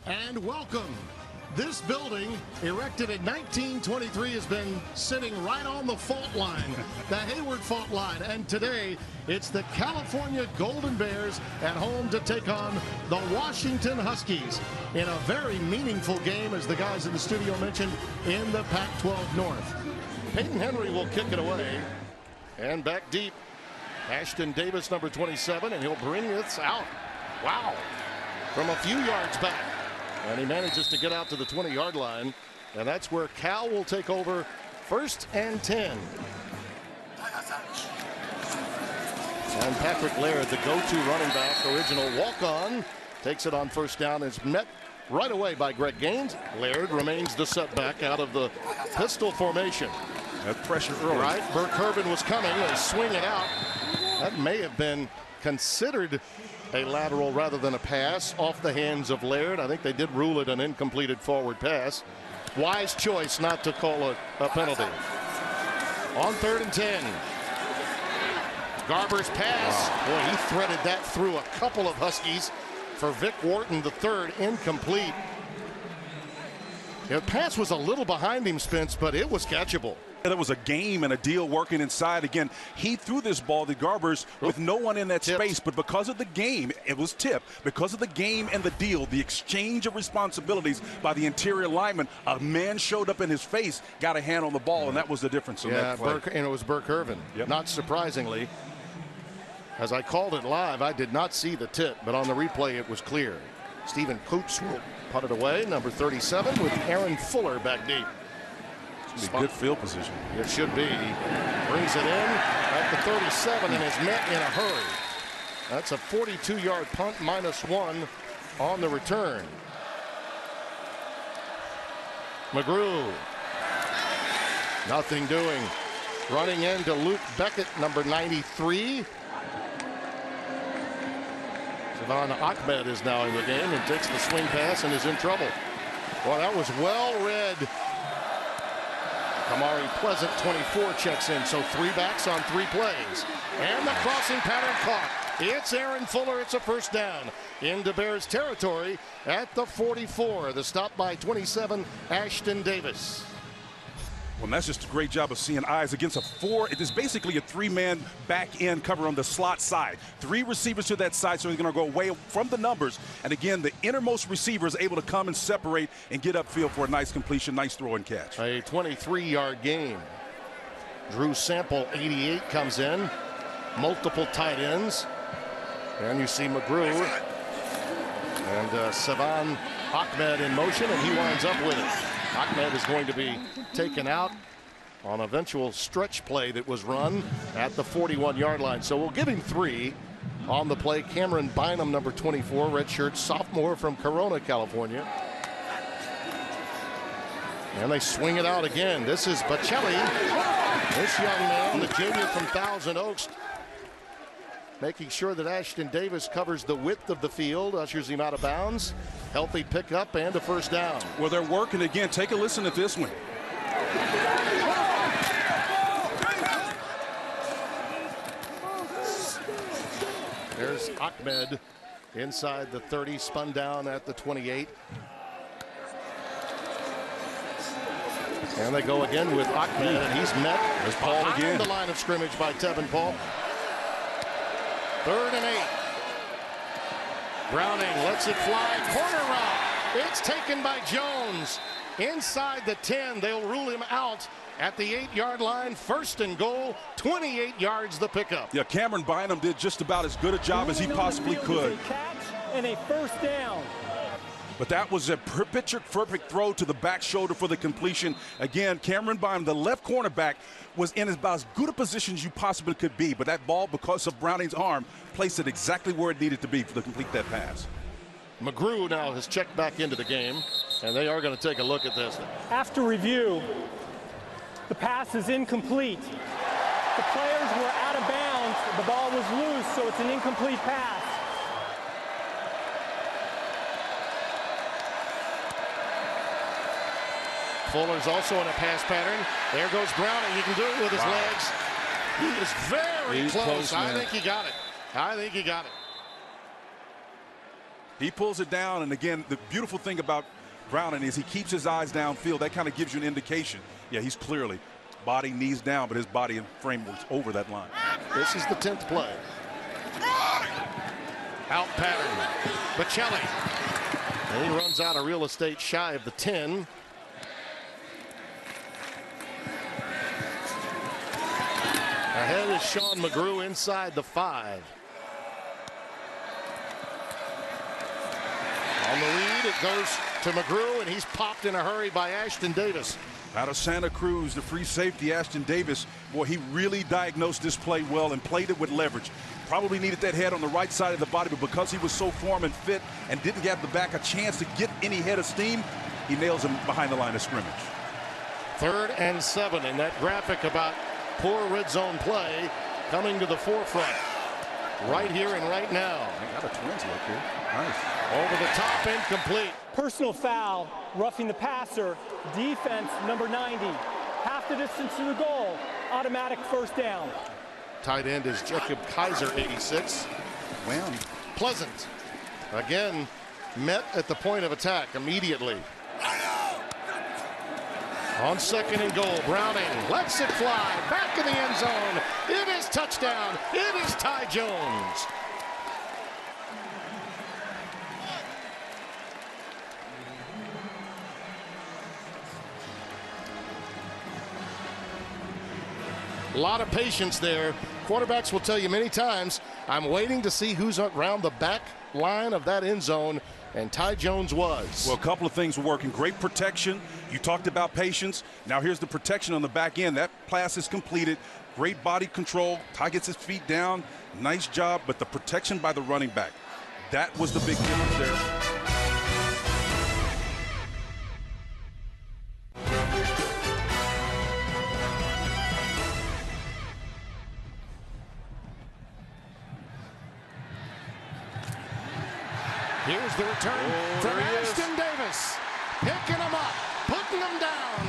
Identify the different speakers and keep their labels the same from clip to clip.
Speaker 1: and welcome. This building, erected in 1923, has been sitting right on the fault line, the Hayward fault line. And today, it's the California Golden Bears at home to take on the Washington Huskies in a very meaningful game, as the guys in the studio mentioned, in the Pac-12 North. Peyton Henry will kick it away. And back deep, Ashton Davis, number 27, and he'll bring this out. Wow. From a few yards back. And he manages to get out to the 20-yard line. And that's where Cal will take over, 1st and 10. And Patrick Laird, the go-to running back, original walk-on, takes it on 1st down. Is met right away by Greg Gaines. Laird remains the setback out of the pistol formation.
Speaker 2: That pressure early.
Speaker 1: Right, Burke Irvin was coming. They swing it out. That may have been considered a lateral rather than a pass off the hands of Laird. I think they did rule it an incompleted forward pass. Wise choice not to call a penalty. On 3rd and 10. Garber's pass. Wow. Boy, he threaded that through a couple of Huskies for Vic Wharton, the third, incomplete. The pass was a little behind him, Spence, but it was catchable.
Speaker 2: There was a game and a deal working inside. Again, he threw this ball to Garbers with no one in that space, but because of the game, it was tipped. Because of the game and the deal, the exchange of responsibilities by the interior lineman, a man showed up in his face, got a hand on the ball, and that was the difference.
Speaker 1: Yeah, and it was Burke Irvin. Yep. Not surprisingly. As I called it live, I did not see the tip, but on the replay, it was clear. Stephen Coots will putt it away, number 37, with Aaron Fuller back deep.
Speaker 2: Good field position.
Speaker 1: It should be. Brings it in at the 37 and is met in a hurry. That's a 42-yard punt, -1 on the return. McGrew. Nothing doing. Running into Luke Beckett, number 93. Savon Ahmed is now in the game and takes the swing pass and is in trouble. Well, that was well read. Kamari Pleasant, 24, checks in. So 3 backs on 3 plays. And the crossing pattern caught. It's Aaron Fuller. It's a 1st down into Bears territory at the 44. The stop by 27, Ashton Davis.
Speaker 2: Well, that's just a great job of seeing eyes against a 4. It is basically a 3-man back end cover on the slot side. 3 receivers to that side, so he's going to go away from the numbers. And again, the innermost receiver is able to come and separate and get upfield for a nice completion, nice throw and catch.
Speaker 1: A 23-yard gain. Drew Sample, 88, comes in. Multiple tight ends. And you see McGrew and Savon Ahmed in motion, and he winds up with it. Ahmed is going to be taken out on eventual stretch play that was run at the 41-yard line. So we'll give him 3 on the play. Cameron Bynum, number 24, redshirt sophomore from Corona, California. And they swing it out again. This is Bocelli. This young man, the junior from Thousand Oaks, making sure that Ashton Davis covers the width of the field, ushers him out of bounds. Healthy pickup and a 1st down.
Speaker 2: Well, they're working again. Take a listen to this one.
Speaker 1: There's Ahmed inside the 30, spun down at the 28. And they go again with Ahmed, and he's met
Speaker 2: There's Paul again.
Speaker 1: The line of scrimmage by Tevin Paul. 3rd and 8. Browning lets it fly. Corner route. It's taken by Jones. Inside the 10. They'll rule him out at the 8-yard line. 1st and goal. 28 yards the pickup.
Speaker 2: Yeah, Cameron Bynum did just about as good a job as he possibly could.
Speaker 3: A catch and a 1st down.
Speaker 2: But that was a perfect throw to the back shoulder for the completion. Again, Cameron Bynum, the left cornerback, was in about as good a position as you possibly could be. But that ball, because of Browning's arm, placed it exactly where it needed to be to complete that pass.
Speaker 1: McGrew now has checked back into the game, and they are going to take a look at this.
Speaker 3: After review, the pass is incomplete. The players were out of bounds. The ball was loose, so it's an incomplete pass.
Speaker 1: Fuller's also in a pass pattern. There goes Browning. He can do it with his legs. He is very close. I think he got it.
Speaker 2: He pulls it down, and again, the beautiful thing about Browning is he keeps his eyes downfield. That kind of gives you an indication. Yeah, he's clearly body, knees down, but his body and frame was over that line.
Speaker 1: This is the 10th play. Out pattern. Bocelli. And he runs out of real estate shy of the 10. Ahead is Sean McGrew inside the 5. On the lead, it goes to McGrew, and he's popped in a hurry by Ashton Davis.
Speaker 2: Out of Santa Cruz, the free safety, Ashton Davis, boy, he really diagnosed this play well and played it with leverage. Probably needed that head on the right side of the body, but because he was so form and fit and didn't give the back a chance to get any head of steam, he nails him behind the line of scrimmage.
Speaker 1: 3rd and 7, and that graphic about poor red zone play coming to the forefront. Right here and right now.
Speaker 2: Got a twins look here. Nice.
Speaker 1: Over the top, incomplete.
Speaker 3: Personal foul, roughing the passer, defense number 90. Half the distance to the goal, automatic first down.
Speaker 1: Tight end is Jacob Kaiser, 86.
Speaker 2: Well,
Speaker 1: Pleasant, again, met at the point of attack immediately. On 2nd and goal, Browning lets it fly, back in the end zone. It is touchdown. It is Ty Jones. A lot of patience there. Quarterbacks will tell you many times, I'm waiting to see who's around the back line of that end zone, and Ty Jones was.
Speaker 2: well, a couple of things were working. Great protection. You talked about patience. Now here's the protection on the back end. That pass is completed. Great body control. Ty gets his feet down. Nice job, but the protection by the running back, that was the big difference there.
Speaker 1: Here's the return from Ashton Davis. Picking him up, putting him down.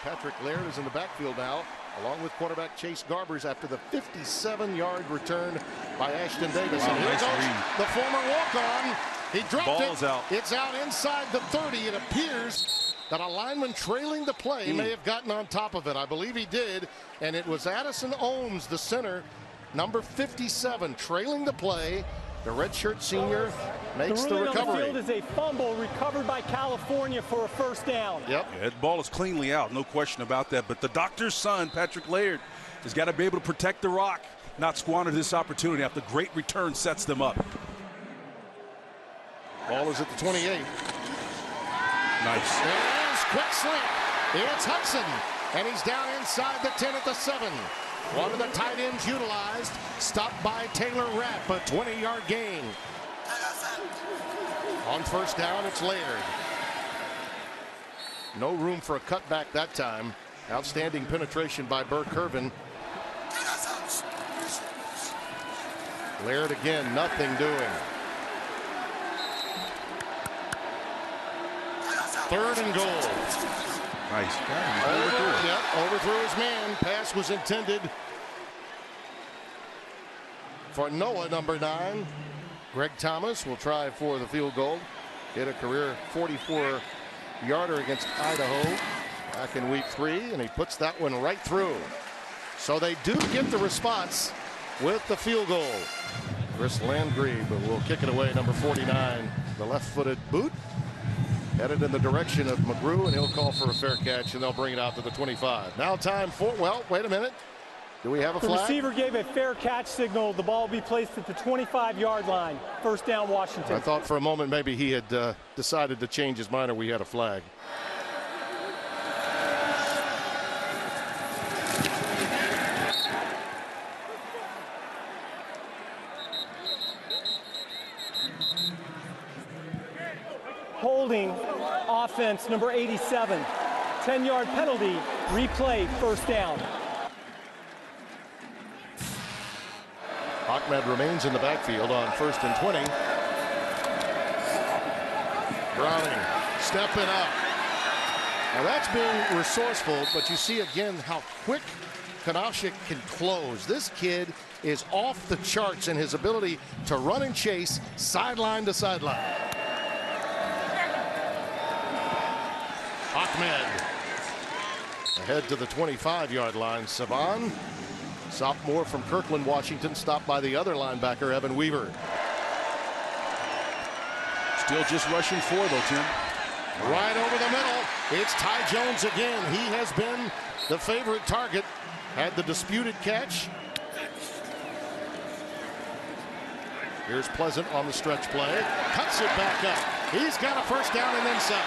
Speaker 1: Patrick Laird is in the backfield now, along with quarterback Chase Garbers after the 57-yard return by Ashton Davis.
Speaker 2: Wow,
Speaker 1: and here
Speaker 2: nice
Speaker 1: goes
Speaker 2: read.
Speaker 1: the former walk-on. He dropped
Speaker 2: Ball's
Speaker 1: it.
Speaker 2: out.
Speaker 1: It's out inside the 30. It appears that a lineman trailing the play may have gotten on top of it. I believe he did, and it was Addison Ohms, the center, number 57, trailing the play. The redshirt senior makes the recovery.
Speaker 3: On the field is a fumble recovered by California for a first down.
Speaker 1: Yep.
Speaker 2: Yeah, that ball is cleanly out, no question about that. But the doctor's son, Patrick Laird, has got to be able to protect the rock, not squander this opportunity after the great return sets them up.
Speaker 1: Ball is at the 28.
Speaker 2: Nice.
Speaker 1: There it is, quick slant. It's Hudson, and he's down inside the 10 at the 7. One of the tight ends utilized, stopped by Taylor Rapp, a 20-yard gain. On first down, it's Laird. No room for a cutback that time. Outstanding penetration by Burke Irvin. Laird again, nothing doing. 3rd and goal.
Speaker 2: Nice.
Speaker 1: Overthrew his man. Pass was intended for Noah, number 9. Greg Thomas will try for the field goal. Hit a career 44-yarder against Idaho back in week 3, and he puts that one right through. So they do get the response with the field goal. Chris Landry will kick it away, number 49, the left-footed boot. Headed in the direction of McGrew, and he'll call for a fair catch, and they'll bring it out to the 25. Now time for, well, wait a minute. Do we have a flag?
Speaker 3: The receiver gave a fair catch signal. The ball will be placed at the 25-yard line. First down, Washington.
Speaker 1: I thought for a moment maybe he had decided to change his mind or we had a flag.
Speaker 3: Holding offense number 87. 10-yard penalty, replay, first down.
Speaker 1: Ahmed remains in the backfield on 1st and 20. Browning stepping up. Now that's being resourceful, but you see again how quick Kanashik can close. This kid is off the charts in his ability to run and chase sideline to sideline. Ahmed ahead to the 25-yard line. Saban, sophomore from Kirkland, Washington, stopped by the other linebacker, Evan Weaver.
Speaker 2: Still just rushing 4 though, Tim.
Speaker 1: Right over the middle. It's Ty Jones again. He has been the favorite target. Had the disputed catch. Here's Pleasant on the stretch play. Cuts it back up. He's got a first down and then some.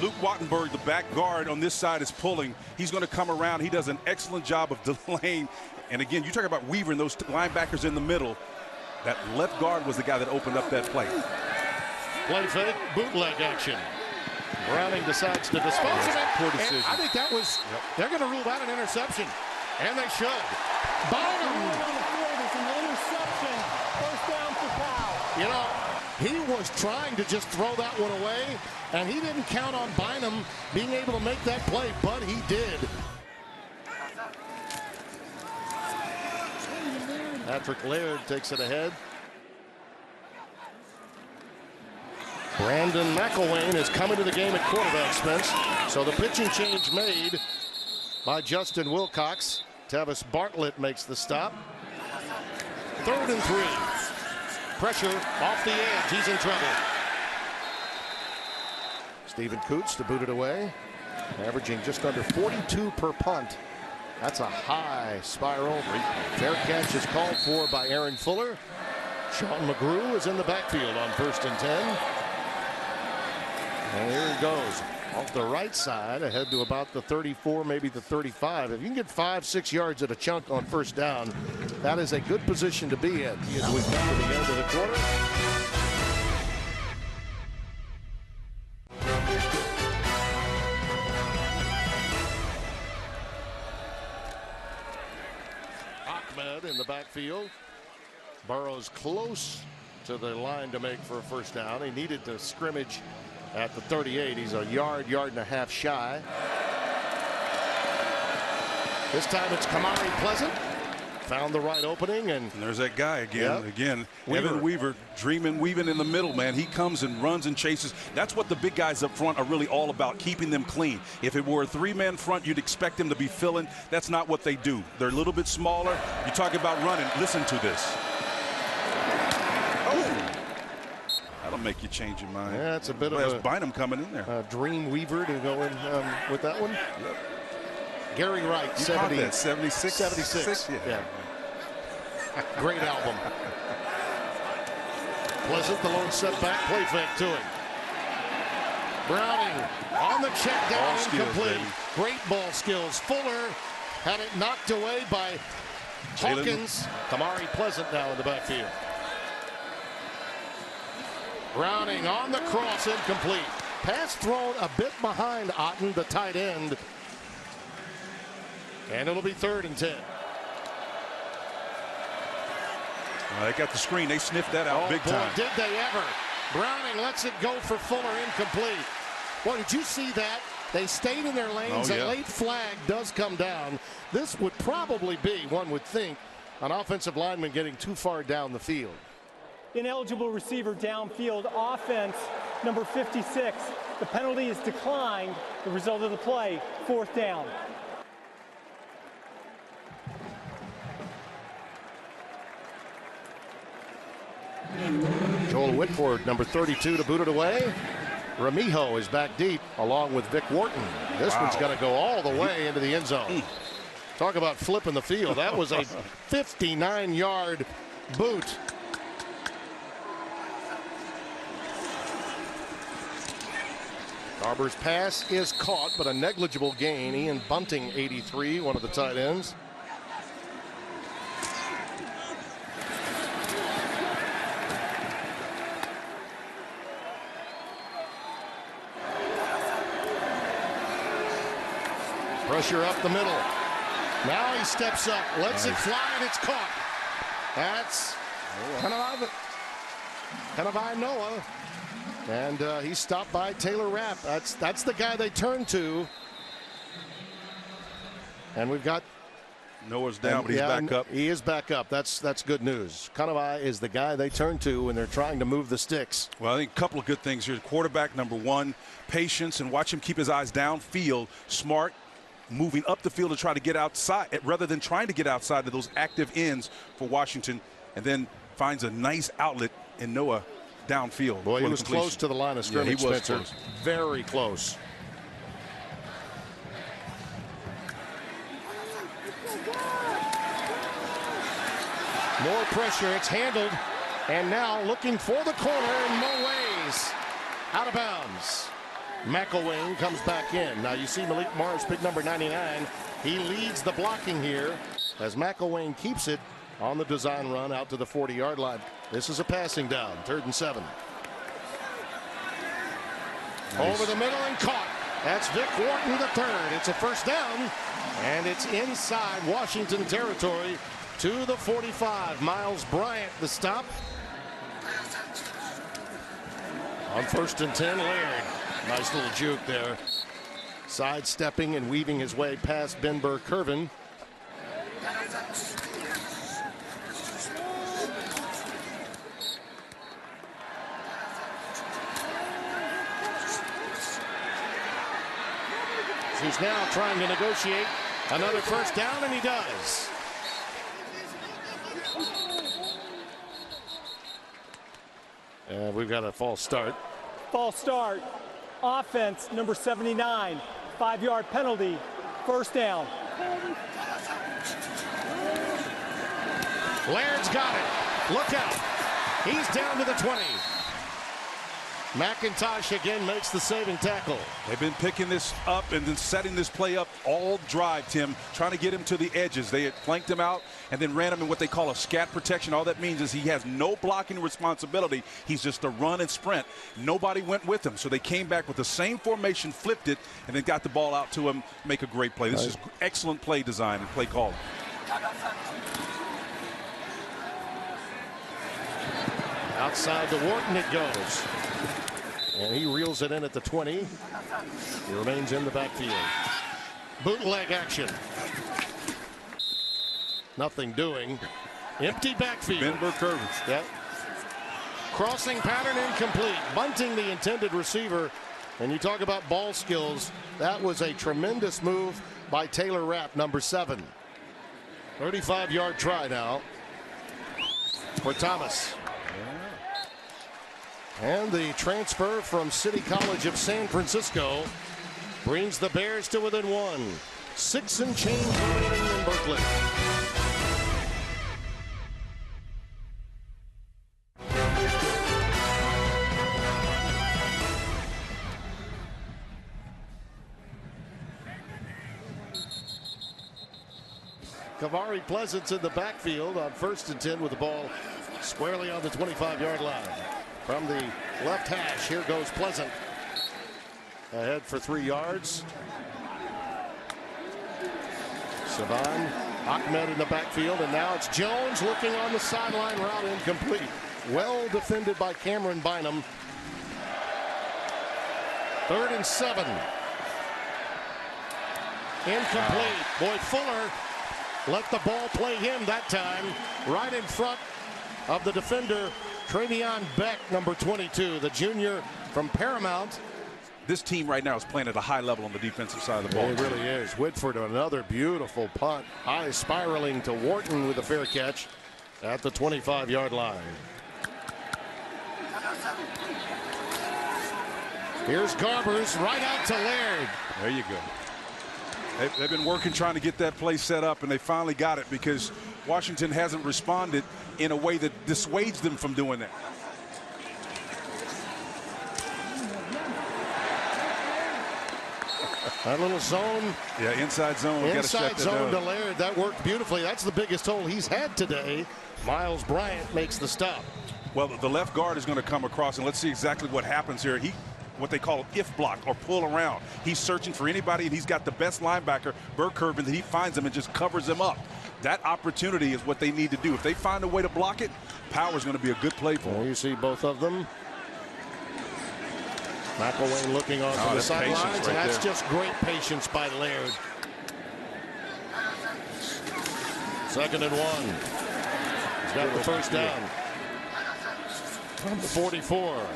Speaker 2: Luke Wattenberg, the back guard on this side, is pulling. He's going to come around. He does an excellent job of delaying. And again, you talk about Weaver and those linebackers in the middle. That left guard was the guy that opened up that play.
Speaker 1: Play fake, bootleg action. Browning decides to dispose of it.
Speaker 2: Poor decision.
Speaker 1: I think that was, they're going to rule that an interception. And they should. Bynum.
Speaker 3: Interception. First down for Cal.
Speaker 1: You know, he was trying to just throw that one away, and he didn't count on Bynum being able to make that play, but he did. Patrick Laird takes it ahead. Brandon McElwain is coming to the game at quarterback, Spence. So the pitching change made by Justin Wilcox. Tavis Bartlett makes the stop. 3rd and 3. Pressure off the edge. He's in trouble. Stephen Coots to boot it away. Averaging just under 42 per punt. That's a high spiral. Fair catch is called for by Aaron Fuller. Sean McGrew is in the backfield on 1st and 10. And here he goes off the right side ahead to about the 34, maybe the 35. If you can get 5-6 yards at a chunk on first down, that is a good position to be in as we come to the end of the quarter. Ahmed in the backfield. Burrows close to the line to make for a first down. He needed to scrimmage at the 38. He's a yard and a half shy. This time it's Kamari Pleasant. Found the right opening, and
Speaker 2: there's that guy again.
Speaker 1: Yep.
Speaker 2: Again,
Speaker 1: Weaver.
Speaker 2: Evan Weaver weaving in the middle, man. He comes and runs and chases. That's what the big guys up front are really all about, keeping them clean. If it were a 3-man front, you'd expect them to be filling. That's not what they do. They're a little bit smaller. You talk about running. Listen to this. Oh! That'll make you change your mind.
Speaker 1: Yeah, it's a bit of a
Speaker 2: Bynum coming in there.
Speaker 1: Dream Weaver to go in with that one.
Speaker 2: Yep.
Speaker 1: Gary Wright,
Speaker 2: You 76?
Speaker 1: 76. Yeah. Great album. Pleasant, the lone setback, play fake to him. Browning on the check down, incomplete. Great ball skills. Fuller had it knocked away by Hawkins. Kamari Pleasant now in the backfield. Browning on the cross, incomplete. Pass thrown a bit behind Otten, the tight end. And it'll be 3rd and 10.
Speaker 2: They got the screen. They sniffed that out big time.
Speaker 1: Did they ever. Browning lets it go for Fuller, incomplete. Boy, did you see that? They stayed in their lanes. A late flag does come down. This would probably be, one would think, an offensive lineman getting too far down the field.
Speaker 3: Ineligible receiver downfield. Offense, number 56. The penalty is declined. The result of the play, 4th down.
Speaker 1: Joel Whitford, number 32, to boot it away. Ramijo is back deep along with Vic Wharton. This one's going to go all the way into the end zone. Talk about flipping the field. That was a 59-yard boot. Garber's pass is caught, but a negligible gain. Ian Bunting, 83, one of the tight ends. Pressure up the middle. Now he steps up, lets it fly, and it's caught. That's Kanawai Noah. And he's stopped by Taylor Rapp. That's the guy they turn to. And we've got
Speaker 2: Noah's down, but he's back up.
Speaker 1: He is back up. That's good news. Kanawai is the guy they turn to when they're trying to move the sticks.
Speaker 2: Well, I think a couple of good things here. Quarterback number one, patience, and watch him keep his eyes downfield, smart, moving up the field to try to get outside rather than trying to get outside of those active ends for Washington, and then finds a nice outlet in Noah downfield.
Speaker 1: Boy, he was close to the line of scrimmage,
Speaker 2: yeah, he was
Speaker 1: Spencer.
Speaker 2: close.
Speaker 1: Very close. More pressure. It's handled. And now looking for the corner, and no ways. Out of bounds. McElwain comes back in. Now you see Malik Morris, pick number 99. He leads the blocking here as McElwain keeps it on the design run out to the 40-yard line. This is a passing down, 3rd and 7. Nice. Over the middle and caught. That's Vic Wharton the third. It's a first down, and it's inside Washington territory to the 45. Miles Bryant the stop. On 1st and 10, Laird. Nice little juke there. Sidestepping and weaving his way past Ben Burr-Kirven. He's now trying to negotiate another first down, and he does. We've got a false start.
Speaker 3: False start. Offense, number 79. 5-yard penalty. First down.
Speaker 1: Laird's got it. Look out. He's down to the 20. McIntosh again makes the saving tackle.
Speaker 2: They've been picking this up and then setting this play up all drive, Tim, trying to get him to the edges. They had flanked him out and then ran him in what they call a scat protection. All that means is he has no blocking responsibility. He's just a run and sprint. Nobody went with him, so they came back with the same formation, flipped it, and then got the ball out to him, make a great play. This is excellent play design and play calling.
Speaker 1: Outside to Wharton it goes. And he reels it in at the 20. He remains in the backfield. Bootleg action. Nothing doing. Empty backfield.
Speaker 2: Ben Burr-Kirven.
Speaker 1: Yep. Crossing pattern incomplete. Bunting the intended receiver. And you talk about ball skills. That was a tremendous move by Taylor Rapp, number 7. 35-yard try now for Thomas. And the transfer from City College of San Francisco brings the Bears to within 1. 6 and change remaining in Berkeley. Kavari Pleasant's in the backfield on 1st and 10 with the ball squarely on the 25-yard line. From the left hash, here goes Pleasant. Ahead for 3 yards. Savan Ahmed in the backfield, and now it's Jones looking on the sideline, route incomplete. Well defended by Cameron Bynum. 3rd and 7. Incomplete. Boy, Fuller let the ball play him that time, right in front of the defender, Travion Beck, number 22, the junior from Paramount.
Speaker 2: This team right now is playing at a high level on the defensive side of the ball.
Speaker 1: It really is. Whitford, another beautiful punt. High spiraling to Wharton with a fair catch at the 25-yard line. Here's Garbers right out to Laird.
Speaker 2: There you go. They've been working trying to get that play set up, and they finally got it because Washington hasn't responded in a way that dissuades them from doing that.
Speaker 1: That little zone.
Speaker 2: Yeah, inside zone.
Speaker 1: Inside zone to Laird. That worked beautifully. That's the biggest hole he's had today. Miles Bryant makes the stop.
Speaker 2: Well, the left guard is going to come across, and let's see exactly what happens here. What they call if block or pull around. He's searching for anybody, and he's got the best linebacker, Burr-Kirven, that he finds him and just covers him up. That opportunity is what they need to do. If they find a way to block it, Power's going to be a good play for them.
Speaker 1: You see both of them. McElwain looking on to the sidelines, and that's just great patience by Laird. 2nd and 1. He's got the first down. From the 44.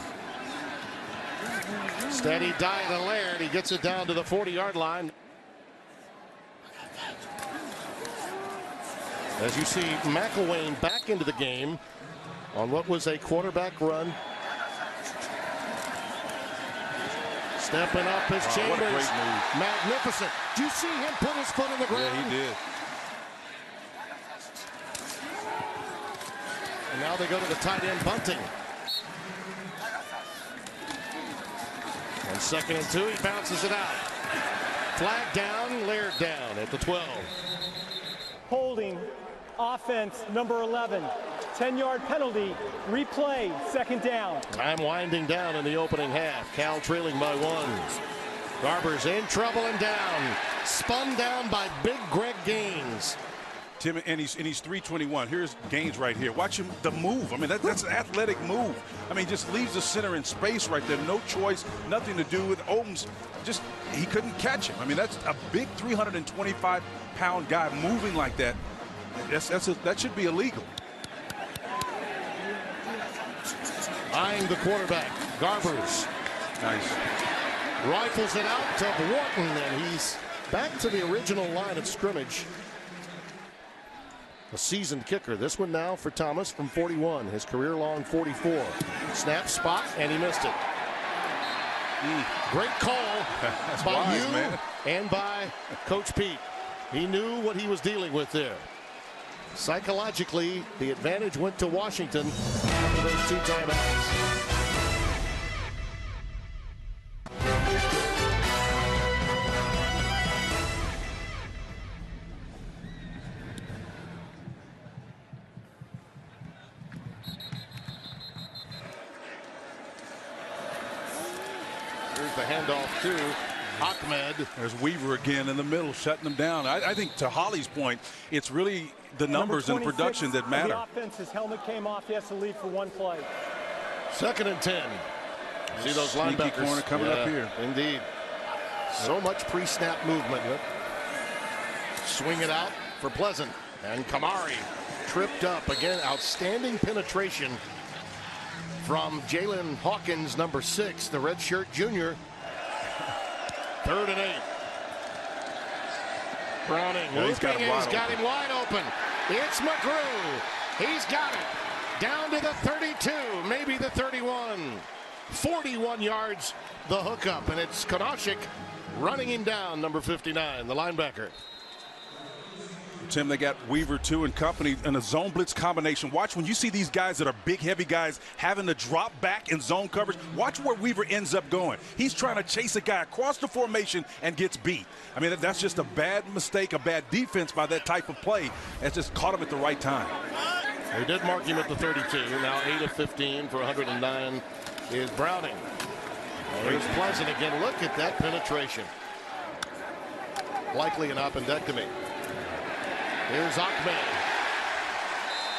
Speaker 1: Steady dive to Laird. He gets it down to the 40-yard line. As you see McElwain back into the game on what was a quarterback run. Stepping up as Chambers. Magnificent. Did you see him put his foot on the ground?
Speaker 2: Yeah, he did.
Speaker 1: And now they go to the tight end, Bunting. On 2nd and 2, he bounces it out. Flag down, Laird down at the 12.
Speaker 3: Holding, offense, number 11. 10-yard penalty, replay, 2nd down.
Speaker 1: Time winding down in the opening half. Cal trailing by 1. Garber's in trouble and down. Spun down by big Greg Gaines.
Speaker 2: Tim, and he's 321. Here's Gaines right here. Watch him, the move. I mean, that's an athletic move. I mean, just leaves the center in space right there. No choice, nothing to do with Odoms. Just, he couldn't catch him. I mean, that's a big 325-pound guy moving like that. That should be illegal.
Speaker 1: Eyeing the quarterback, Garbers.
Speaker 2: Nice.
Speaker 1: Rifles it out to Wharton, and he's back to the original line of scrimmage. A seasoned kicker. This one now for Thomas from 41. His career-long 44. Snap, spot, and he missed it. Great call by
Speaker 2: wise,
Speaker 1: you
Speaker 2: man.
Speaker 1: And by Coach Pete. He knew what he was dealing with there. Psychologically, the advantage went to Washington after those 2 timeouts. Here's the handoff to Ahmed.
Speaker 2: There's Weaver again in the middle, shutting them down. I think to Holly's point, it's really the numbers and production that matter.
Speaker 3: The offense, his helmet came off. He has to leave for 1 play.
Speaker 1: 2nd and 10. See those
Speaker 2: Sneaky
Speaker 1: linebackers
Speaker 2: corner coming up here.
Speaker 1: Indeed. So much pre-snap movement. Swing it out for Pleasant. And Kamari tripped up. Again, outstanding penetration from Jalen Hawkins, number 6, the redshirt junior. 3rd and 8. Browning
Speaker 2: he's got him
Speaker 1: wide open. It's McGrew. He's got it. Down to the 32, maybe the 31. 41 yards, the hookup, and it's Konashik running him down, number 59, the linebacker.
Speaker 2: Tim, they got Weaver, too, and company in a zone blitz combination. Watch when you see these guys that are big, heavy guys having to drop back in zone coverage. Watch where Weaver ends up going. He's trying to chase a guy across the formation and gets beat. I mean, that's just a bad mistake, a bad defense by that type of play. It's just caught him at the right time.
Speaker 1: They did mark him at the 32. Now 8 of 15 for 109 is Browning. Here's Pleasant again. Look at that penetration. Likely an appendectomy. Here's Ahmed.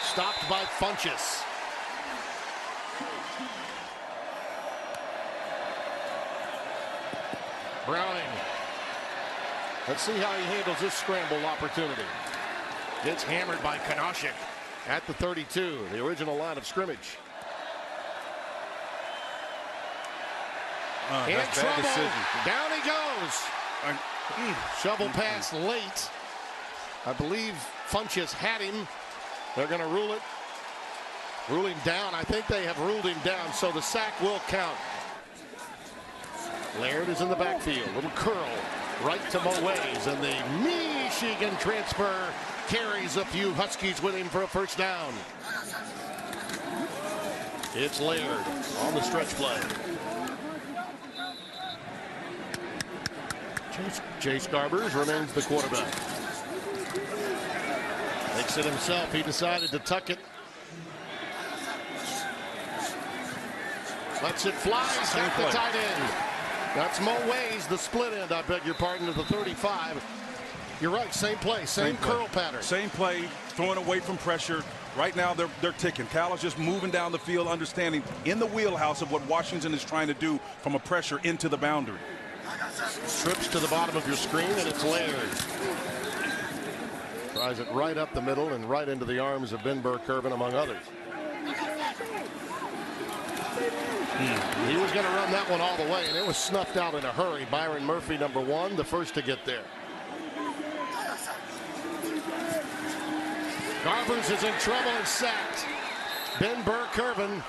Speaker 1: Stopped by Funchess. Browning. Let's see how he handles this scramble opportunity. Gets hammered by Konashik at the 32, the original line of scrimmage. In trouble. Down he goes. Shovel pass late. I believe Funchess had him. They're going to rule him down. I think they have ruled him down, so the sack will count. Laird is in the backfield. Little curl right to Moways, and the Michigan transfer carries a few Huskies with him for a first down. It's Laird on the stretch play. Chase Garbers remains the quarterback. Makes it himself. He decided to tuck it. Lets it fly. He's got the tight end. That's Moways, the split end, I beg your pardon, to the 35. You're right, same play, same curl pattern.
Speaker 2: Same play, throwing away from pressure. Right now, they're ticking. Cal is just moving down the field, understanding in the wheelhouse of what Washington is trying to do from a pressure into the boundary.
Speaker 1: Trips to the bottom of your screen, and it's Laird. Tries it right up the middle and right into the arms of Ben Burr-Kirven, among others. He was going to run that one all the way, and it was snuffed out in a hurry. Byron Murphy, number 1, the first to get there. Garbers is in trouble and sacked. Ben Burr-Kirven,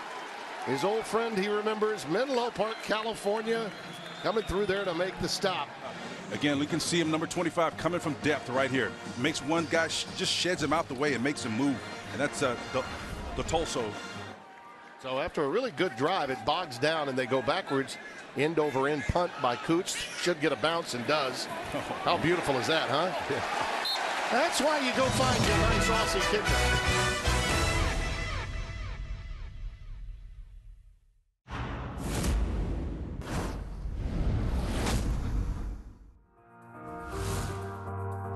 Speaker 1: his old friend he remembers, Menlo Park, California, coming through there to make the stop.
Speaker 2: Again, we can see him, number 25, coming from depth right here. Makes one guy, just sheds him out the way and makes him move. And that's the Tulso.
Speaker 1: So after a really good drive, it bogs down and they go backwards. End over end punt by Coots. Should get a bounce and does. How beautiful is that, huh? Yeah. That's why you go find your nice Aussie kicker.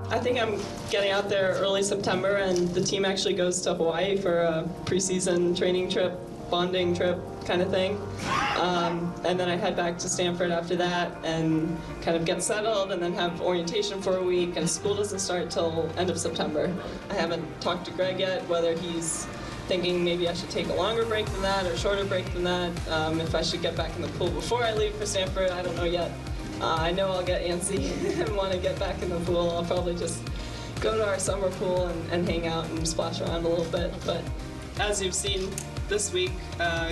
Speaker 4: I think I'm getting out there early September, and the team actually goes to Hawaii for a preseason training trip, bonding trip kind of thing. And then I head back to Stanford after that and kind of get settled and then have orientation for a week, and school doesn't start till end of September. I haven't talked to Greg yet whether he's thinking maybe I should take a longer break than that or a shorter break than that. If I should get back in the pool before I leave for Stanford, I don't know yet. I know I'll get antsy and want to get back in the pool. I'll probably just go to our summer pool and hang out and splash around a little bit. But as you've seen this week,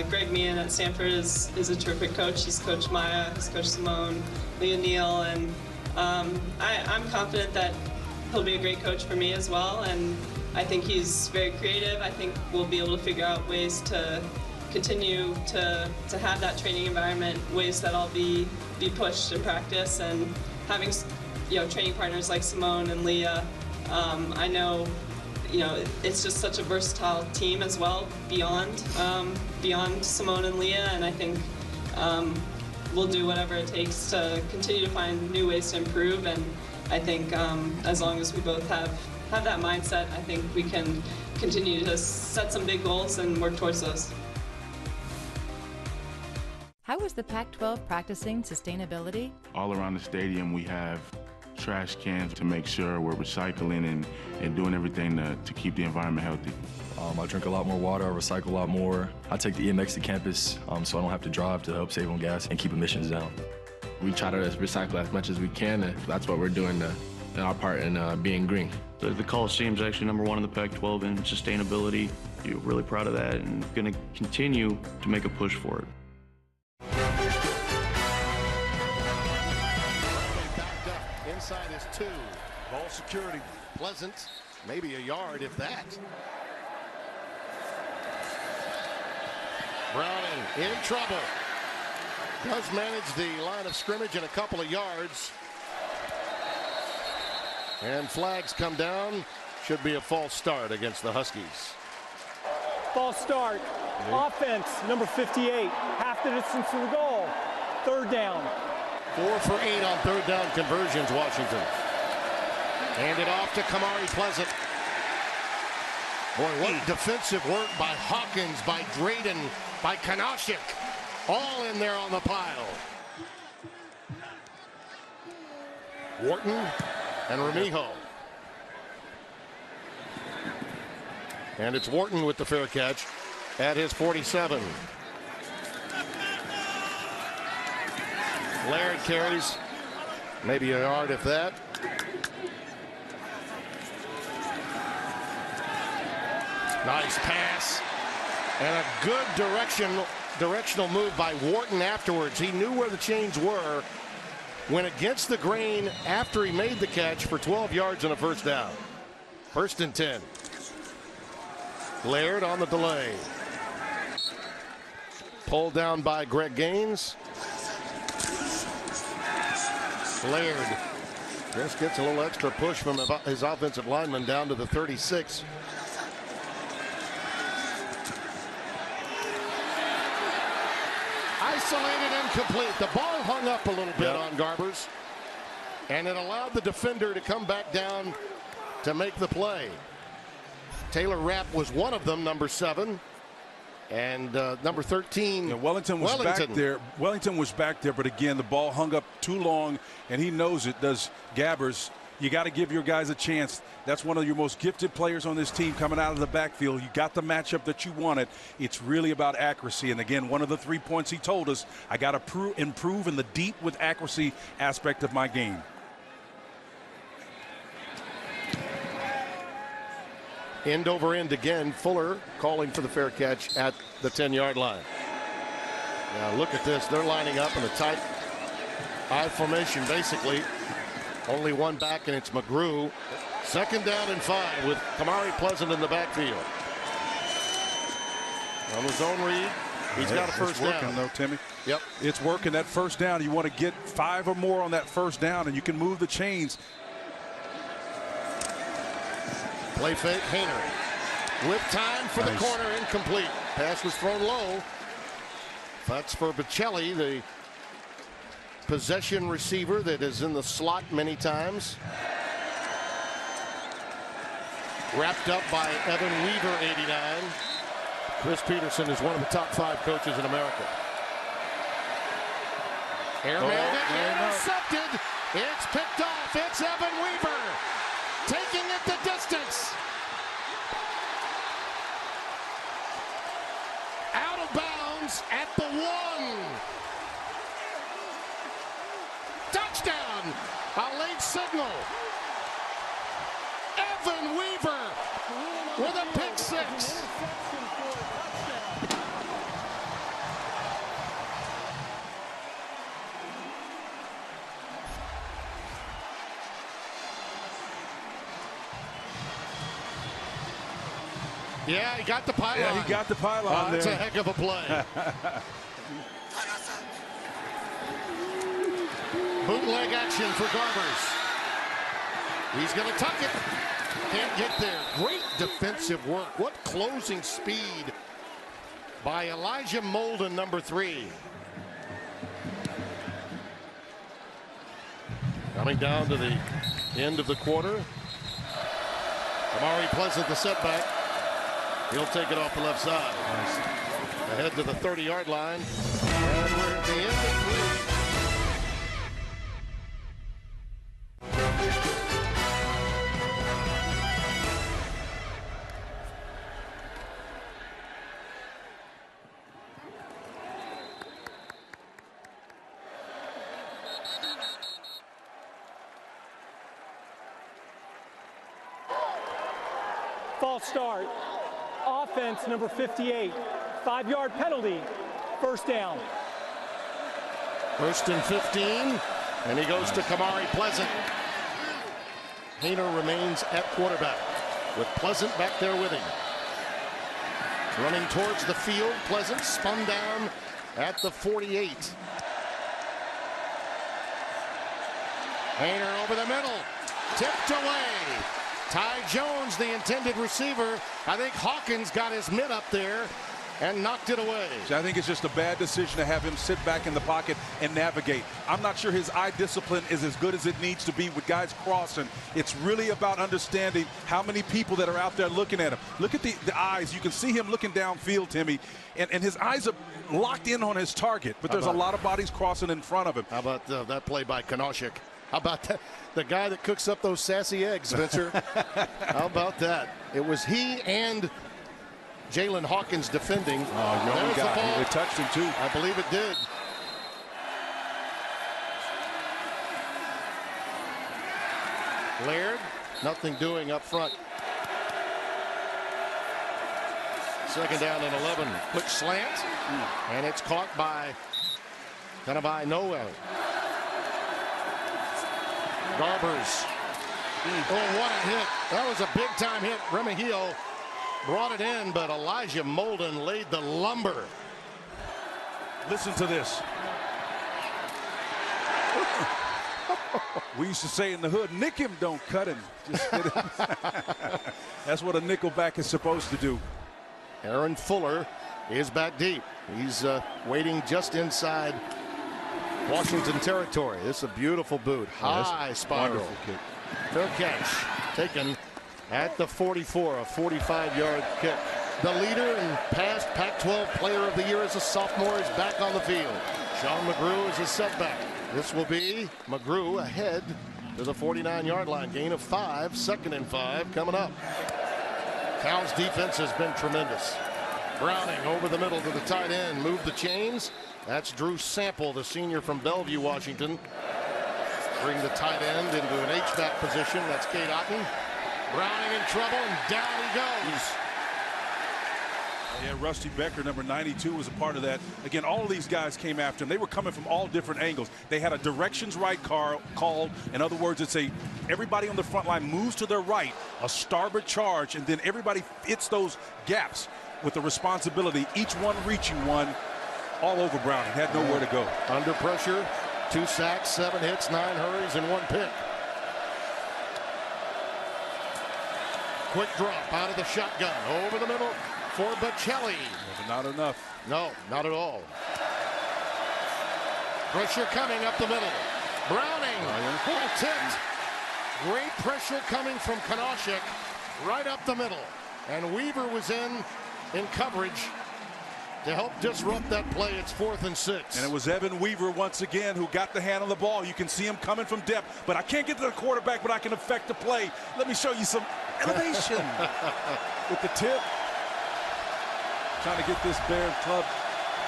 Speaker 4: Greg Meehan at Stanford is a terrific coach. He's coached Maya, he's coached Simone, Leah Neal, and I'm confident that he'll be a great coach for me as well. And I think he's very creative. I think we'll be able to figure out ways to continue to have that training environment, ways that I'll be pushed in practice, and having training partners like Simone and Leah. I know it's just such a versatile team as well beyond Simone and Leah, and I think we'll do whatever it takes to continue to find new ways to improve. And I think as long as we both have that mindset, I think we can continue to set some big goals and work towards those.
Speaker 5: How is the Pac-12 practicing sustainability?
Speaker 6: All around the stadium we have trash cans to make sure we're recycling and doing everything to keep the environment healthy.
Speaker 7: I drink a lot more water, I recycle a lot more. I take the EMX to campus so I don't have to drive to help save on gas and keep emissions down.
Speaker 8: We try to recycle as much as we can, and that's what we're doing in our part in being green.
Speaker 9: The Coliseum's actually #1 in the Pac-12 in sustainability. We're really proud of that and going to continue to make a push for it.
Speaker 1: Inside is 2.
Speaker 2: Ball security.
Speaker 1: Pleasant, maybe a yard if that. Browning in trouble. Does manage the line of scrimmage in a couple of yards. And flags come down. Should be a false start against the Huskies.
Speaker 3: False start. Offense, number 58. Half the distance to the goal. 3rd down.
Speaker 1: 4 for 8 on 3rd down conversions, Washington. Hand it off to Kamari Pleasant. Boy, what defensive work by Hawkins, by Drayden, by Kanashik. All in there on the pile. Wharton and Remijo. And it's Wharton with the fair catch at his 47. Laird carries maybe a yard if that. Nice pass and a good directional move by Wharton afterwards. He knew where the chains were, went against the grain after he made the catch for 12 yards and a 1st down. 1st and 10. Laird on the delay. Pulled down by Greg Gaines. Laird just gets a little extra push from his offensive lineman down to the 36. Isolated, incomplete. The ball hung up a little bit on Garbers, and it allowed the defender to come back down to make the play. Taylor Rapp was one of them, number 7. And number 13,
Speaker 2: yeah, Wellington was back there. Wellington was back there, but again, the ball hung up too long, and he knows it. Does Gabbers? You got to give your guys a chance. That's one of your most gifted players on this team coming out of the backfield. You got the matchup that you wanted. It's really about accuracy. And again, one of the 3 points he told us, I got to improve in the deep with accuracy aspect of my game.
Speaker 1: End over end again. Fuller calling for the fair catch at the 10-yard line. Now look at this. They're lining up in a tight I formation, basically. Only one back, and it's McGrew. 2nd down and 5 with Kamari Pleasant in the backfield. On the zone read, he's got a first down.
Speaker 2: It's working, though, Timmy.
Speaker 1: Yep.
Speaker 2: It's working. That first down, you want to get 5 or more on that first down, and you can move the chains.
Speaker 1: Play fake, Haener. With time for the corner, incomplete. Pass was thrown low. That's for Bocelli, the possession receiver that is in the slot many times. Wrapped up by Evan Weaver, 89. Chris Peterson is one of the top 5 coaches in America. Airmailed it, intercepted. It's picked off. It's Evan Weaver taking it the distance. Out of bounds at the 1. Touchdown! A late signal. Evan Weaver with a pick 6. Yeah, he got the pylon.
Speaker 2: Yeah, he got the pylon there.
Speaker 1: That's a heck of a play. Bootleg action for Garbers. He's going to tuck it. Can't get there. Great defensive work. What closing speed by Elijah Molden, number 3. Coming down to the end of the quarter. Kamari Pleasant, the setback. He'll take it off the left side. Ahead to the 30-yard line. And we're at the end of 3.
Speaker 3: False start. Offense number 58. 5-yard penalty. First down.
Speaker 1: 1st and 15. And he goes to Kamari Pleasant. Haener remains at quarterback with Pleasant back there with him. Running towards the field. Pleasant spun down at the 48. Haener over the middle. Tipped away. Ty Jones, the intended receiver. I think Hawkins got his mitt up there and knocked it away.
Speaker 2: I think it's just a bad decision to have him sit back in the pocket and navigate. I'm not sure his eye discipline is as good as it needs to be with guys crossing. It's really about understanding how many people that are out there looking at him. Look at the eyes. You can see him looking downfield, Timmy, and his eyes are locked in on his target, but there's a lot of bodies crossing in front of him.
Speaker 1: How about that play by Konoshik? How about that? The guy that cooks up those sassy eggs, Spencer. How about that? It was he and Jalen Hawkins defending.
Speaker 2: Oh, young guy. It touched him, too.
Speaker 1: I believe it did. Laird, nothing doing up front. 2nd down and 11. Quick slant. And it's caught by Noel. Garbers. Oh, what a hit. That was a big-time hit. Remigio brought it in, but Elijah Molden laid the lumber.
Speaker 2: Listen to this. We used to say in the hood, nick him, don't cut him. Just hit him. That's what a nickelback is supposed to do.
Speaker 1: Aaron Fuller is back deep. He's waiting just inside Washington territory. This is a beautiful boot. High spiral.
Speaker 2: Kick.
Speaker 1: Fair catch taken at the 44, a 45-yard kick. The leader in past Pac-12 Player of the Year as a sophomore is back on the field. Sean McGrew is a setback. This will be McGrew ahead to the 49-yard line. Gain of 5, 2nd and 5 coming up. Cal's defense has been tremendous. Browning over the middle to the tight end. Move the chains. That's Drew Sample, the senior from Bellevue, Washington. Bring the tight end into an H-back position. That's Cade Otton. Browning in trouble, and down he goes.
Speaker 2: Yeah, Rusty Becker, number 92, was a part of that. Again, all of these guys came after him. They were coming from all different angles. They had a directions right called. In other words, it's everybody on the front line moves to their right, a starboard charge, and then everybody hits those gaps with the responsibility, each one reaching one all over Browning. Had nowhere to go.
Speaker 1: Under pressure, 2 sacks, 7 hits, 9 hurries, and 1 pick. Quick drop out of the shotgun, over the middle for Bocelli.
Speaker 2: Yeah, not enough.
Speaker 1: No, not at all. Pressure coming up the middle. Browning, well tipped. Great pressure coming from Kanashik right up the middle. And Weaver was in coverage to help disrupt that play. It's 4th and 6.
Speaker 2: And it was Evan Weaver once again who got the hand on the ball. You can see him coming from depth, but I can't get to the quarterback, but I can affect the play. Let me show you some elevation with the tip. Trying to get this Bear club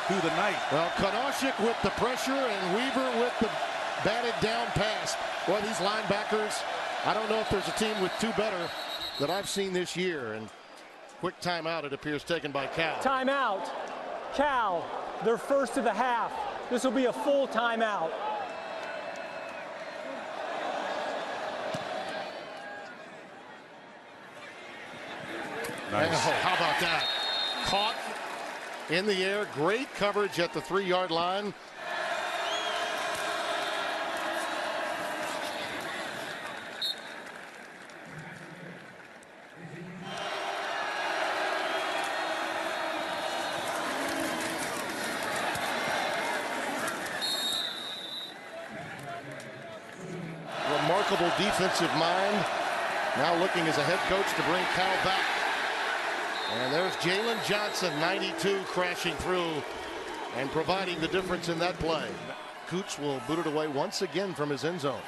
Speaker 2: through the night.
Speaker 1: Well, Kanashik with the pressure and Weaver with the batted down pass. Well, these linebackers, I don't know if there's a team with 2 better that I've seen this year. And quick timeout, it appears, taken by Cal.
Speaker 3: Timeout. Cal, their first of the half. This will be a full timeout.
Speaker 1: Nice. Oh, how about that? Caught in the air. Great coverage at the 3-yard line. Remarkable defensive mind. Now looking as a head coach to bring Cal back. And there's Jalen Johnson, 92, crashing through and providing the difference in that play. Coots will boot it away once again from his end zone.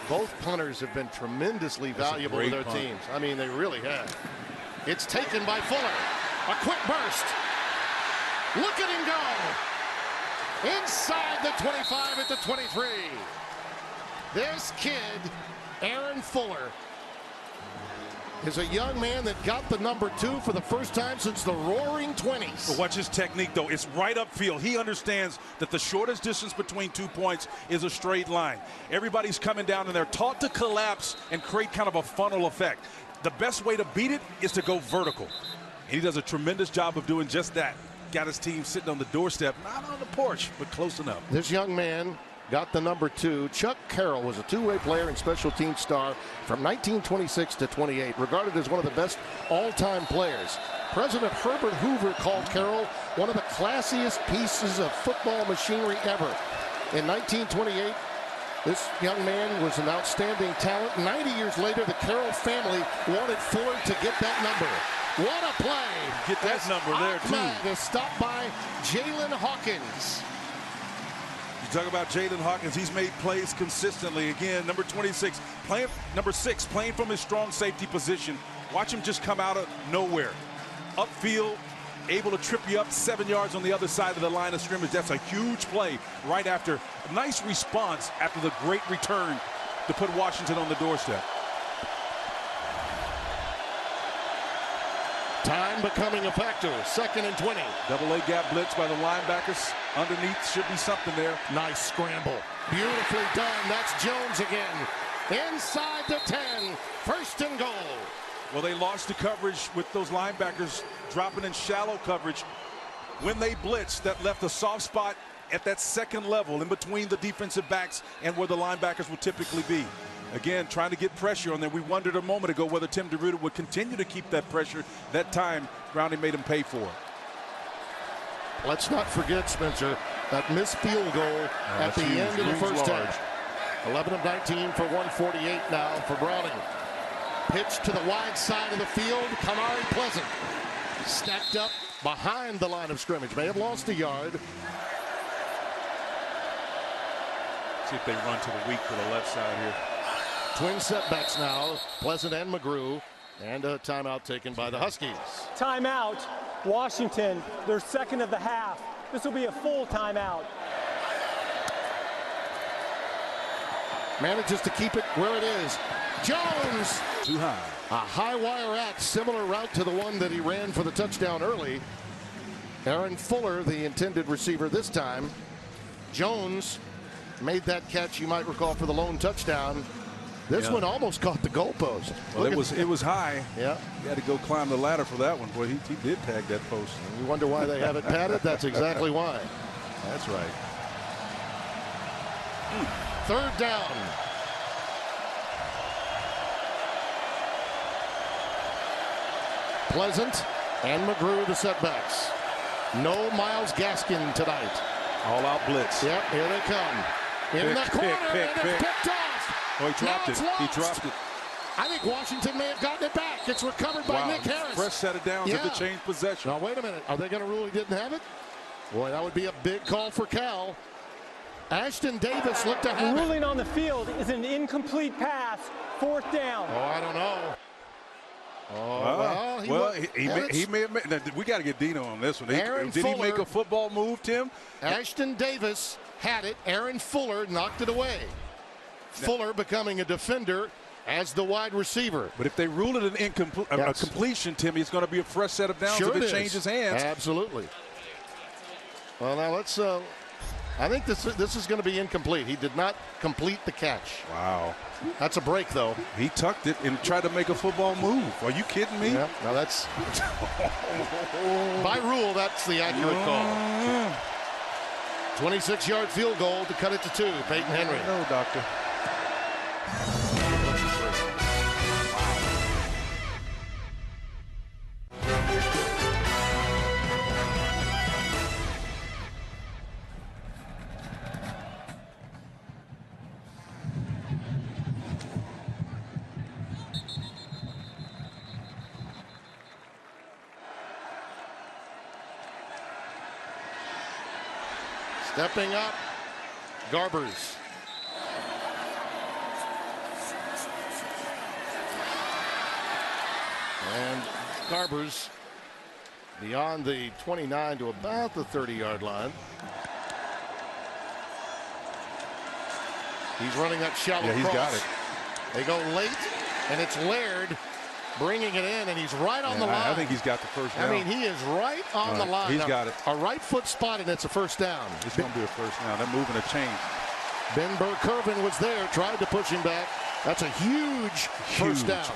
Speaker 1: Both punters have been tremendously valuable to their teams. I mean, they really have. It's taken by Fuller. A quick burst. Look at him go. Inside the 25 at the 23. This kid, Aaron Fuller, is a young man that got the number 2 for the first time since the Roaring 20s.
Speaker 2: But watch his technique, though. It's right upfield. He understands that the shortest distance between 2 points is a straight line. Everybody's coming down, and they're taught to collapse and create kind of a funnel effect. The best way to beat it is to go vertical. And he does a tremendous job of doing just that. Got his team sitting on the doorstep, not on the porch, but close enough.
Speaker 1: This young man got the number 2. Chuck Carroll was a 2-way player and special team star from 1926 to 28, regarded as one of the best all-time players. President Herbert Hoover called Carroll one of the classiest pieces of football machinery ever. In 1928, this young man was an outstanding talent. 90 years later, the Carroll family wanted Fuller to get that number. What a play!
Speaker 2: Get that number there, too.
Speaker 1: Is stopped by Jalen Hawkins.
Speaker 2: You talk about Jalen Hawkins. He's made plays consistently. Again, number 26, number 6, playing from his strong safety position. Watch him just come out of nowhere. Upfield, able to trip you up 7 yards on the other side of the line of scrimmage. That's a huge play right after. A nice response after the great return to put Washington on the doorstep.
Speaker 1: Time becoming a factor. 2nd and 20.
Speaker 2: Double-A gap blitz by the linebackers. Underneath should be something there.
Speaker 1: Nice scramble. Beautifully done. That's Jones again. Inside the 10. 1st and goal.
Speaker 2: Well, they lost the coverage with those linebackers dropping in shallow coverage. When they blitzed, that left a soft spot at that 2nd level in between the defensive backs and where the linebackers would typically be. Again, trying to get pressure on there. We wondered a moment ago whether Tim DeRuyter would continue to keep that pressure. That time, Browning made him pay for it.
Speaker 1: Let's not forget, Spencer, that missed field goal at the end of the first half. 11 of 19 for 148 now for Browning. Pitch to the wide side of the field. Kamari Pleasant stacked up behind the line of scrimmage. May have lost a yard.
Speaker 2: See if they run to the weak to the left side here.
Speaker 1: Twin setbacks now, Pleasant and McGrew, and a timeout taken by the Huskies.
Speaker 3: Timeout, Washington, their second of the half. This will be a full timeout.
Speaker 1: Manages to keep it where it is. Jones!
Speaker 2: Too high.
Speaker 1: A high wire act, similar route to the one that he ran for the touchdown early. Aaron Fuller, the intended receiver this time. Jones made that catch, you might recall, for the lone touchdown. This one almost caught the goalpost.
Speaker 2: Well, it was high.
Speaker 1: Yeah.
Speaker 2: You had to go climb the ladder for that one. Boy, he did tag that post.
Speaker 1: And you wonder why they have it padded? That's exactly why.
Speaker 2: That's right.
Speaker 1: Third down. Pleasant and McGrew the setbacks. No Myles Gaskin tonight.
Speaker 2: All out blitz.
Speaker 1: Yep, here they come. In the corner, and it's picked off.
Speaker 2: Oh, he dropped it. He dropped it.
Speaker 1: I think Washington may have gotten it back. It's recovered by Nick Harris.
Speaker 2: Fresh set of downs to change possession.
Speaker 1: Now, wait a minute. Are they going to rule he didn't have it? Boy, that would be a big call for Cal. Ashton Davis looked to have it.
Speaker 3: The ruling on the field is an incomplete pass, fourth down.
Speaker 1: Oh, I don't know. Oh,
Speaker 2: well, he may have made. We got to get Dino on this one. Did he make a football move, Tim?
Speaker 1: Ashton Davis had it. Aaron Fuller knocked it away. Fuller becoming a defender as the wide receiver.
Speaker 2: But if they rule it a completion, Timmy, it's going to be a fresh set of downs if it changes hands.
Speaker 1: Absolutely. Well, now let's. I think this is going to be incomplete. He did not complete the catch.
Speaker 2: Wow.
Speaker 1: That's a break, though.
Speaker 2: He tucked it and tried to make a football move. Are you kidding me?
Speaker 1: Yeah, now that's by rule. That's the accurate call. 26-yard field goal to cut it to 2. Peyton Henry.
Speaker 2: No, doctor.
Speaker 1: Stepping up, Garbers. And Garbers beyond the 29 to about the 30-yard line. He's running that shallow cross.
Speaker 2: Yeah, he's got it.
Speaker 1: They go late, and it's Laird bringing it in, and he's right on the line.
Speaker 2: I think he's got the first down.
Speaker 1: I mean, he is right on the line.
Speaker 2: He's got it.
Speaker 1: A right foot spot, and it's a first down.
Speaker 2: It's going to be a first down. They're moving a chain.
Speaker 1: Ben Burr-Kirven was there, tried to push him back. That's a huge first down.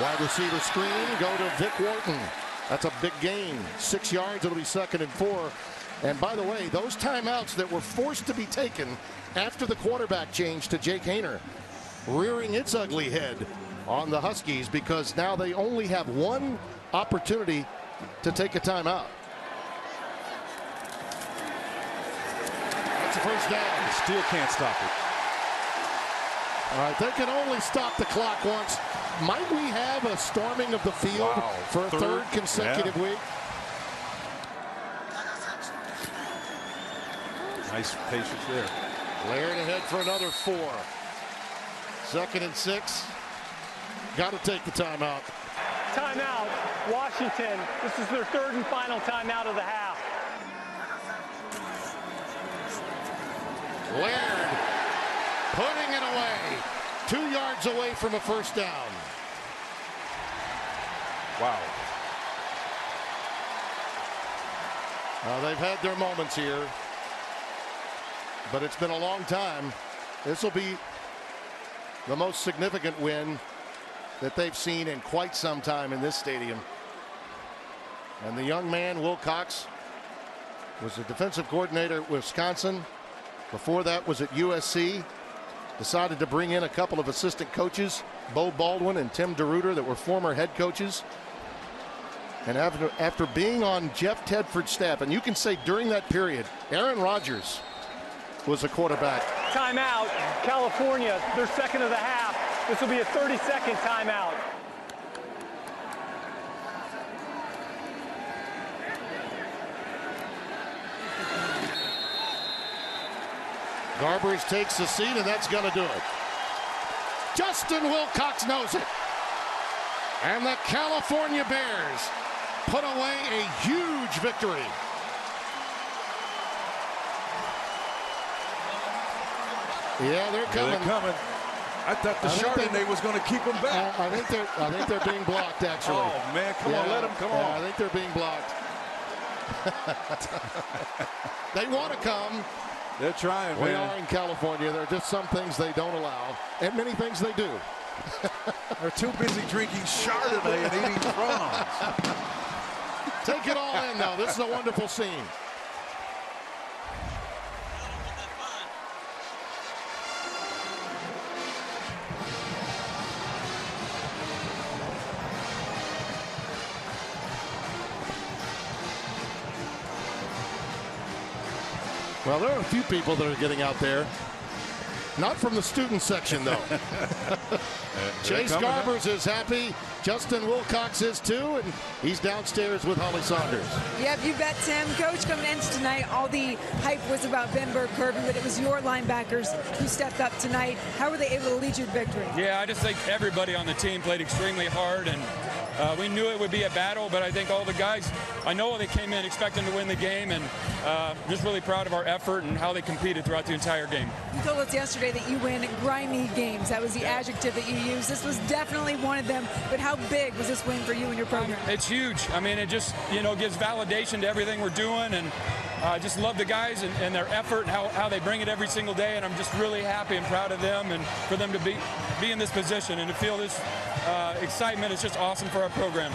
Speaker 1: Wide receiver screen, go to Vic Wharton. That's a big gain. 6 yards, it'll be 2nd and 4. And by the way, those timeouts that were forced to be taken after the quarterback change to Jake Haener, rearing its ugly head on the Huskies because now they only have one opportunity to take a timeout. That's a first down.
Speaker 2: Still can't stop it.
Speaker 1: All right, they can only stop the clock once. Might we have a storming of the field for a third consecutive week?
Speaker 2: Nice patience there.
Speaker 1: Laird ahead for another 4. 2nd and 6. Got to take the timeout.
Speaker 3: Timeout, Washington. This is their 3rd and final timeout of the half.
Speaker 1: Laird putting it away. 2 yards away from a first down.
Speaker 2: Wow.
Speaker 1: They've had their moments here, but it's been a long time. This will be the most significant win that they've seen in quite some time in this stadium. And the young man, Wilcox, was the defensive coordinator at Wisconsin. Before that was at USC. Decided to bring in a couple of assistant coaches, Bo Baldwin and Tim DeRuyter, that were former head coaches. And after being on Jeff Tedford's staff, and you can say during that period, Aaron Rodgers was a quarterback.
Speaker 3: Timeout, California, their 2nd of the half. This will be a 30-second timeout.
Speaker 1: Garbers takes the seat, and that's going to do it. Justin Wilcox knows it. And the California Bears put away a huge victory. Yeah, they're coming.
Speaker 2: Yeah, they're coming. I thought the Chardonnay was going to keep them back.
Speaker 1: I think they're being blocked, actually.
Speaker 2: Oh man, come on, let them come on.
Speaker 1: I think they're being blocked. They want to come.
Speaker 2: They're trying.
Speaker 1: We
Speaker 2: man.
Speaker 1: are in California. There are just some things they don't allow, and many things they do.
Speaker 2: They're too busy drinking Chardonnay and eating prawns.
Speaker 1: Take it all in, though. This is a wonderful scene. Well, there are a few people that are getting out there. Not from the student section, though. Chase Garbers is happy. Justin Wilcox is too, and he's downstairs with Holly Saunders.
Speaker 10: Yep, you bet, Tim. Coach, coming into tonight, all the hype was about Ben Burke-Kirby, but it was your linebackers who stepped up tonight. How were they able to lead you to victory?
Speaker 11: Yeah, I just think everybody on the team played extremely hard, and we knew it would be a battle, but I think all the guys, I know they came in expecting to win the game, and just really proud of our effort and how they competed throughout the entire game.
Speaker 10: You told us yesterday that you win grimy games. That was the adjective that you used. This was definitely one of them, but how big was this win for you and your program?
Speaker 11: It's huge. I mean, it just, gives validation to everything we're doing, and I just love the guys and their effort and how they bring it every single day, and I'm just really happy and proud of them, and for them to be in this position and to feel this excitement is just awesome for our program.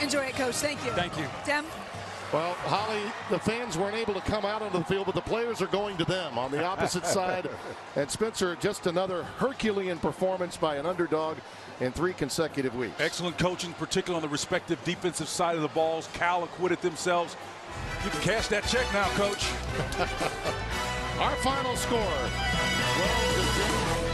Speaker 10: Enjoy it, Coach. Thank you.
Speaker 11: Thank you.
Speaker 10: Tim?
Speaker 1: Well, Holly, the fans weren't able to come out onto the field, but the players are going to them on the opposite side. And Spencer, just another Herculean performance by an underdog in 3 consecutive weeks.
Speaker 2: Excellent coaching, particularly on the respective defensive side of the balls. Cal acquitted themselves. You can cash that check now, Coach.
Speaker 1: Our final score, 12-10.